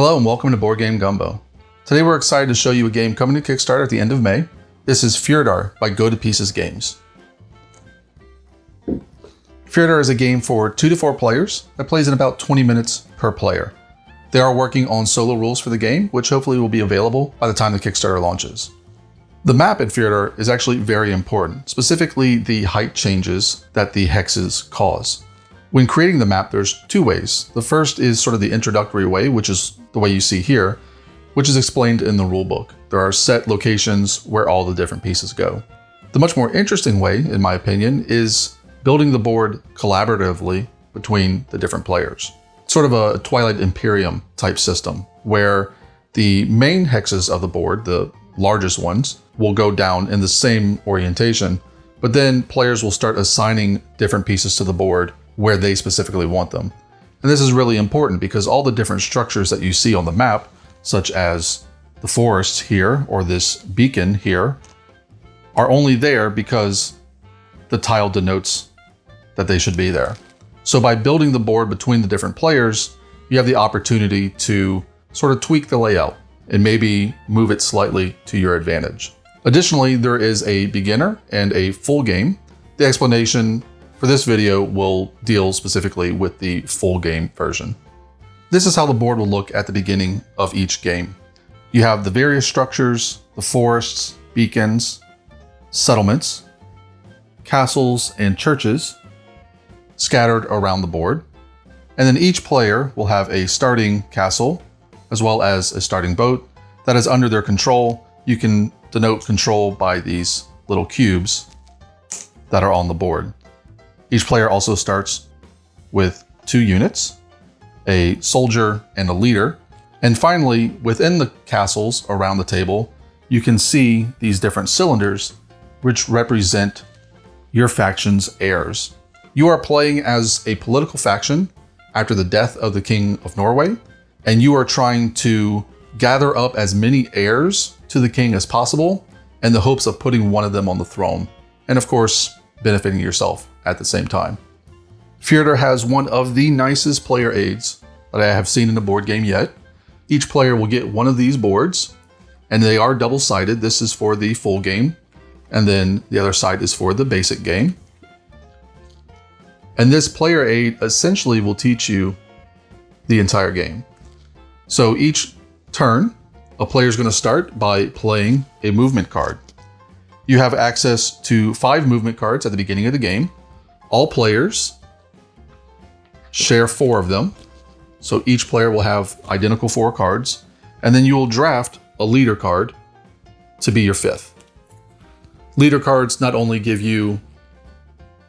Hello and welcome to Board Game Gumbo. Today we're excited to show you a game coming to Kickstarter at the end of May. This is Fjordar by Go to Pieces Games. Fjordar is a game for 2 to 4 players that plays in about 20 minutes per player. They are working on solo rules for the game, which hopefully will be available by the time the Kickstarter launches. The map in Fjordar is actually very important, specifically the height changes that the hexes cause. When creating the map, there's 2 ways. The first is sort of the introductory way, which is the way you see here, which is explained in the rulebook. There are set locations where all the different pieces go. The much more interesting way, in my opinion, is building the board collaboratively between the different players. Sort of a Twilight Imperium type system, where the main hexes of the board, the largest ones, will go down in the same orientation, but then players will start assigning different pieces to the board where they specifically want them. And this is really important because all the different structures that you see on the map, such as the forest here or this beacon here, are only there because the tile denotes that they should be there. So by building the board between the different players, you have the opportunity to sort of tweak the layout and maybe move it slightly to your advantage. Additionally, there is a beginner and a full game. The explanation for this video will deal specifically with the full game version. This is how the board will look at the beginning of each game. You have the various structures, the forests, beacons, settlements, castles, and churches scattered around the board. And then each player will have a starting castle as well as a starting boat that is under their control. You can denote control by these little cubes that are on the board. Each player also starts with 2 units, a soldier and a leader. And finally, within the castles around the table, you can see these different cylinders which represent your faction's heirs. You are playing as a political faction after the death of the King of Norway, and you are trying to gather up as many heirs to the king as possible in the hopes of putting one of them on the throne, and of course, benefiting yourself at the same time. Fjordar has one of the nicest player aids that I have seen in a board game yet. Each player will get one of these boards, and they are double-sided. This is for the full game, and then the other side is for the basic game. And this player aid essentially will teach you the entire game. So each turn, a player is going to start by playing a movement card. You have access to 5 movement cards at the beginning of the game. All players share 4 of them. So each player will have identical 4 cards. And then you will draft a leader card to be your 5th. Leader cards not only give you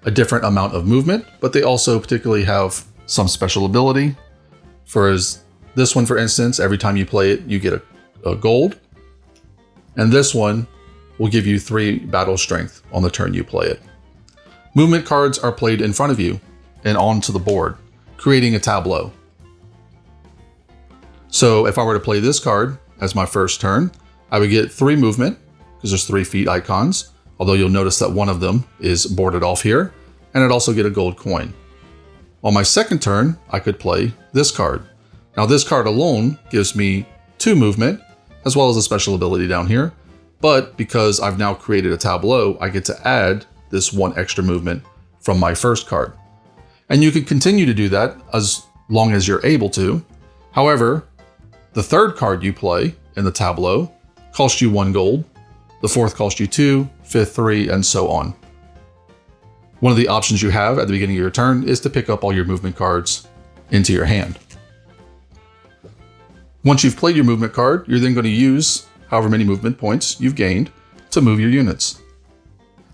a different amount of movement, but they also particularly have some special ability. For this one, for instance, every time you play it, you get a gold. And this one will give you 3 battle strength on the turn you play it. Movement cards are played in front of you and onto the board, creating a tableau. So if I were to play this card as my first turn, I would get 3 movement because there's 3 feet icons, although you'll notice that one of them is boarded off here, and I'd also get a gold coin. On my second turn, I could play this card. Now this card alone gives me 2 movement, as well as a special ability down here, but because I've now created a tableau, I get to add this 1 extra movement from my first card. And you can continue to do that as long as you're able to. However, the third card you play in the tableau costs you 1 gold, the 4th costs you 2, 5th 3, and so on. One of the options you have at the beginning of your turn is to pick up all your movement cards into your hand. Once you've played your movement card, you're then going to use however many movement points you've gained to move your units.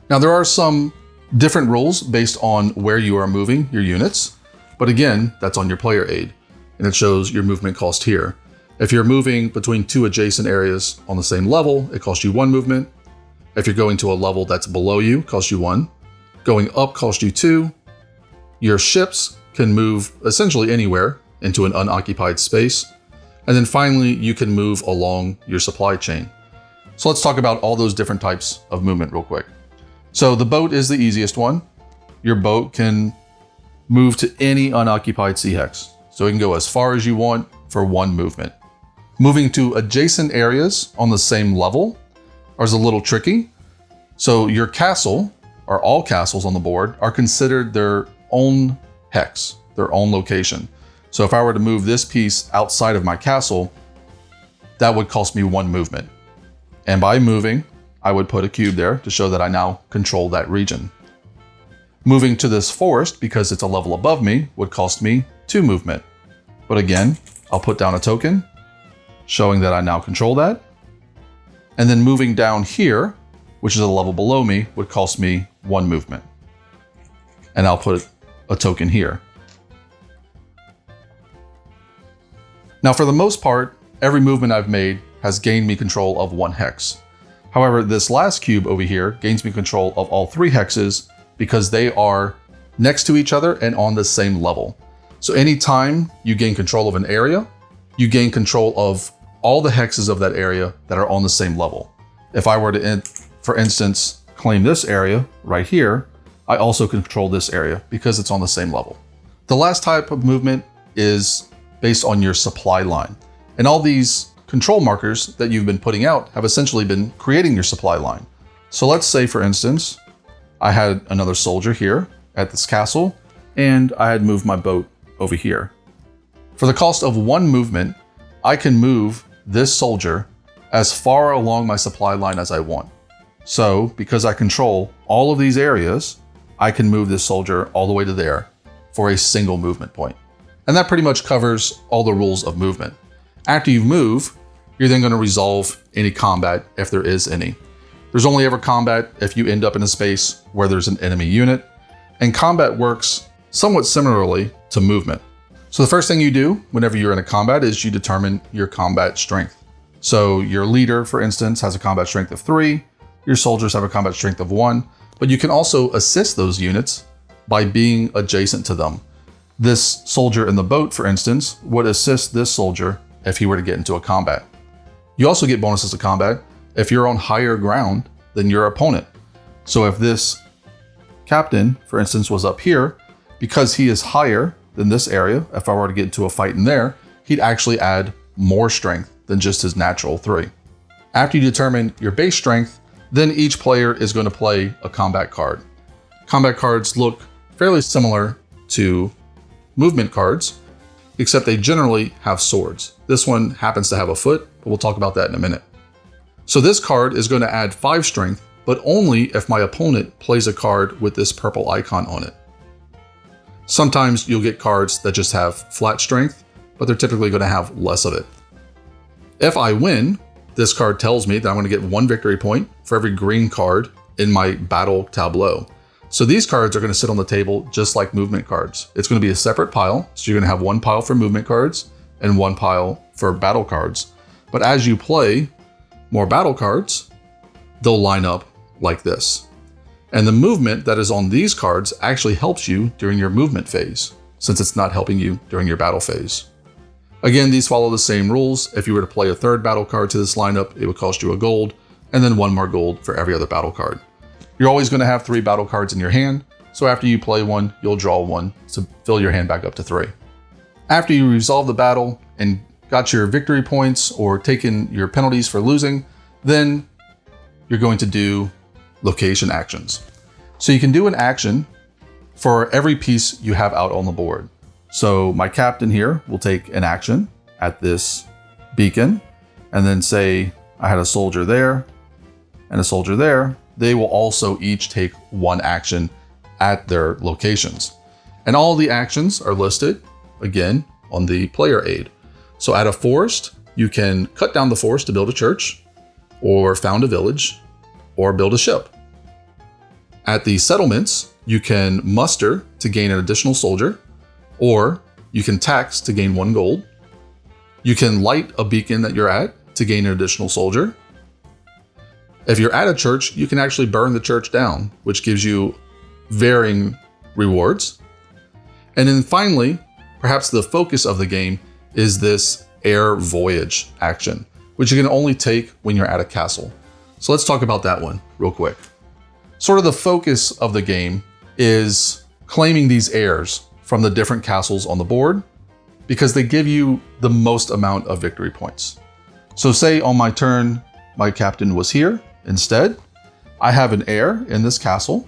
Now there are some different rules based on where you are moving your units, but again, that's on your player aid, and it shows your movement cost here. If you're moving between 2 adjacent areas on the same level, it costs you 1 movement. If you're going to a level that's below you, it costs you 1. Going up costs you 2. Your ships can move essentially anywhere into an unoccupied space. And then finally, you can move along your supply chain. So let's talk about all those different types of movement real quick. So the boat is the easiest one. Your boat can move to any unoccupied sea hex. So it can go as far as you want for 1 movement. Moving to adjacent areas on the same level is a little tricky. So your castle, or all castles on the board, are considered their own hex, their own location. So if I were to move this piece outside of my castle, that would cost me 1 movement. And by moving, I would put a cube there to show that I now control that region. Moving to this forest, because it's a level above me, would cost me 2 movement. But again, I'll put down a token, showing that I now control that. And then moving down here, which is a level below me, would cost me 1 movement. And I'll put a token here. Now, for the most part, every movement I've made has gained me control of 1 hex. However, this last cube over here gains me control of all 3 hexes because they are next to each other and on the same level. So anytime you gain control of an area, you gain control of all the hexes of that area that are on the same level. If I were to, for instance, claim this area right here, I also control this area because it's on the same level. The last type of movement is based on your supply line. And all these control markers that you've been putting out have essentially been creating your supply line. So let's say, for instance, I had another soldier here at this castle, and I had moved my boat over here. For the cost of 1 movement, I can move this soldier as far along my supply line as I want. So because I control all of these areas, I can move this soldier all the way to there for a single movement point. And that pretty much covers all the rules of movement. After you move, you're then going to resolve any combat if there is any. There's only ever combat if you end up in a space where there's an enemy unit, and combat works somewhat similarly to movement. So the first thing you do whenever you're in a combat is you determine your combat strength. So your leader, for instance, has a combat strength of 3, your soldiers have a combat strength of 1, but you can also assist those units by being adjacent to them. This soldier in the boat, for instance, would assist this soldier if he were to get into a combat. You also get bonuses to combat if you're on higher ground than your opponent. So if this captain, for instance, was up here, because he is higher than this area, if I were to get into a fight in there, he'd actually add more strength than just his natural 3. After you determine your base strength, then each player is going to play a combat card. Combat cards look fairly similar to movement cards, except they generally have swords. This one happens to have a foot, but we'll talk about that in a minute. So this card is going to add 5 strength, but only if my opponent plays a card with this purple icon on it. Sometimes you'll get cards that just have flat strength, but they're typically going to have less of it. If I win, this card tells me that I'm going to get 1 victory point for every green card in my battle tableau. So these cards are going to sit on the table just like movement cards. It's going to be a separate pile. So you're going to have 1 pile for movement cards and 1 pile for battle cards. But as you play more battle cards, they'll line up like this. And the movement that is on these cards actually helps you during your movement phase, since it's not helping you during your battle phase. Again, these follow the same rules. If you were to play a 3rd battle card to this lineup, it would cost you a gold, and then 1 more gold for every other battle card. You're always going to have 3 battle cards in your hand, so after you play one, you'll draw 1 to fill your hand back up to 3. After you resolve the battle and got your victory points or taken your penalties for losing, then you're going to do location actions. So you can do an action for every piece you have out on the board. So my captain here will take an action at this beacon, and then say I had a soldier there and a soldier there. They will also each take 1 action at their locations. And all the actions are listed, again, on the player aid. So at a forest, you can cut down the forest to build a church, or found a village, or build a ship. At the settlements, you can muster to gain an additional soldier, or you can tax to gain 1 gold. You can light a beacon that you're at to gain an additional soldier. If you're at a church, you can actually burn the church down, which gives you varying rewards. And then finally, perhaps the focus of the game is this air voyage action, which you can only take when you're at a castle. So let's talk about that one real quick. Sort of the focus of the game is claiming these heirs from the different castles on the board because they give you the most amount of victory points. So say on my turn, my captain was here. Instead, I have an heir in this castle,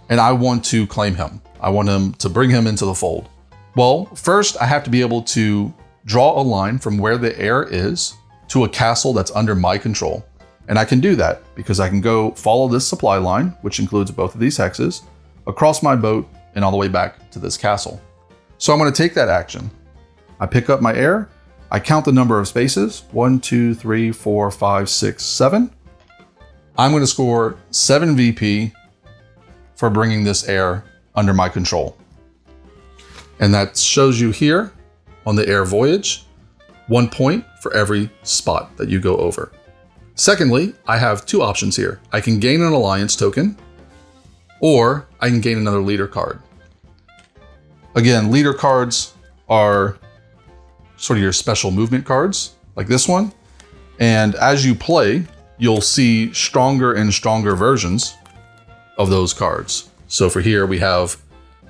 and I want to claim him. I want him to bring him into the fold. Well, first I have to be able to draw a line from where the heir is to a castle that's under my control. And I can do that because I can go follow this supply line, which includes both of these hexes, across my boat and all the way back to this castle. So I'm going to take that action. I pick up my heir. I count the number of spaces, 1, 2, 3, 4, 5, 6, 7. I'm going to score 7 VP for bringing this heir under my control. And that shows you here on the heir voyage, 1 point for every spot that you go over. Secondly, I have 2 options here. I can gain an alliance token, or I can gain another leader card. Again, leader cards are sort of your special movement cards, like this one. And as you play, you'll see stronger and stronger versions of those cards. So for here, we have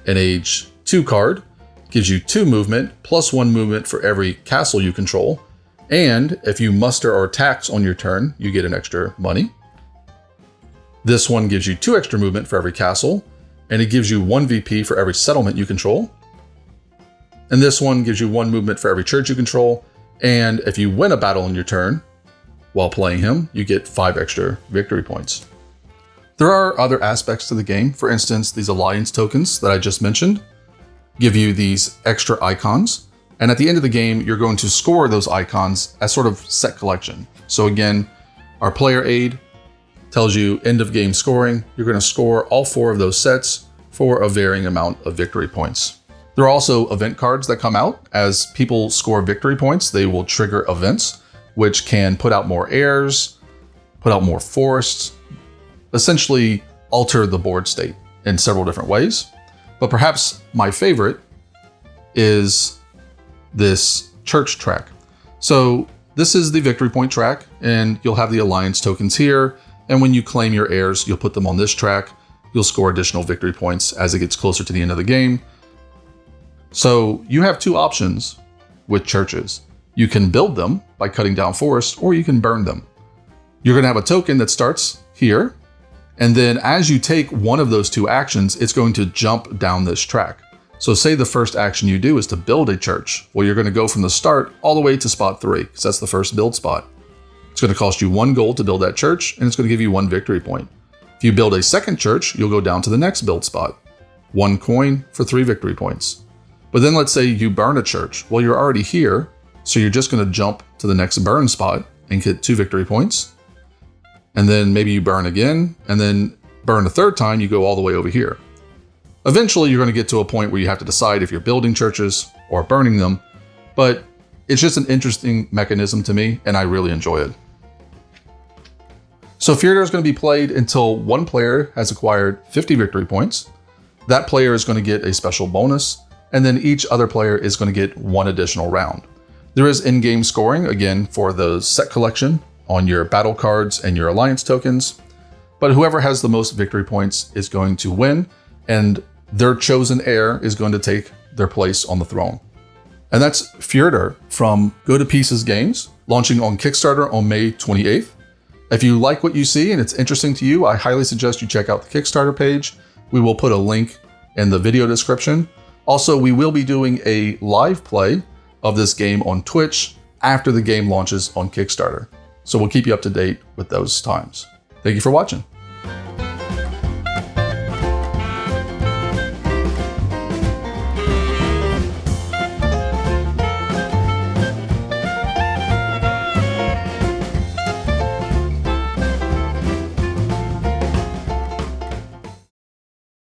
an Age 2 card, gives you 2 movement, plus 1 movement for every castle you control. And if you muster or tax on your turn, you get an extra money. This one gives you 2 extra movement for every castle, and it gives you 1 VP for every settlement you control. And this one gives you 1 movement for every church you control. And if you win a battle in your turn while playing him, you get 5 extra victory points. There are other aspects to the game. For instance, these alliance tokens that I just mentioned give you these extra icons. And at the end of the game, you're going to score those icons as sort of set collection. So again, our player aid tells you end of game scoring. You're going to score all 4 of those sets for a varying amount of victory points. There are also event cards that come out. As people score victory points, they will trigger events, which can put out more heirs, put out more forests, essentially alter the board state in several different ways. But perhaps my favorite is this church track. So this is the victory point track, and you'll have the alliance tokens here. And when you claim your heirs, you'll put them on this track. You'll score additional victory points as it gets closer to the end of the game. So you have 2 options with churches. You can build them by cutting down forests, or you can burn them. You're going to have a token that starts here. And then as you take one of those 2 actions, it's going to jump down this track. So say the first action you do is to build a church. Well, you're going to go from the start all the way to spot 3, because that's the first build spot. It's going to cost you 1 gold to build that church, and it's going to give you 1 victory point. If you build a second church, you'll go down to the next build spot. 1 coin for 3 victory points. But then let's say you burn a church. Well, you're already here, so you're just going to jump to the next burn spot and get 2 victory points. And then maybe you burn again, and then burn a 3rd time, you go all the way over here. Eventually, you're going to get to a point where you have to decide if you're building churches or burning them, but it's just an interesting mechanism to me, and I really enjoy it. So Fjordar is going to be played until one player has acquired 50 victory points. That player is going to get a special bonus, and then each other player is going to get 1 additional round. There is in-game scoring, again, for the set collection on your battle cards and your alliance tokens, but whoever has the most victory points is going to win, and their chosen heir is going to take their place on the throne. And that's Fjordar from Go to Pieces Games, launching on Kickstarter on May 28th. If you like what you see and it's interesting to you, I highly suggest you check out the Kickstarter page. We will put a link in the video description. Also, we will be doing a live play of this game on Twitch after the game launches on Kickstarter. So we'll keep you up to date with those times. Thank you for watching.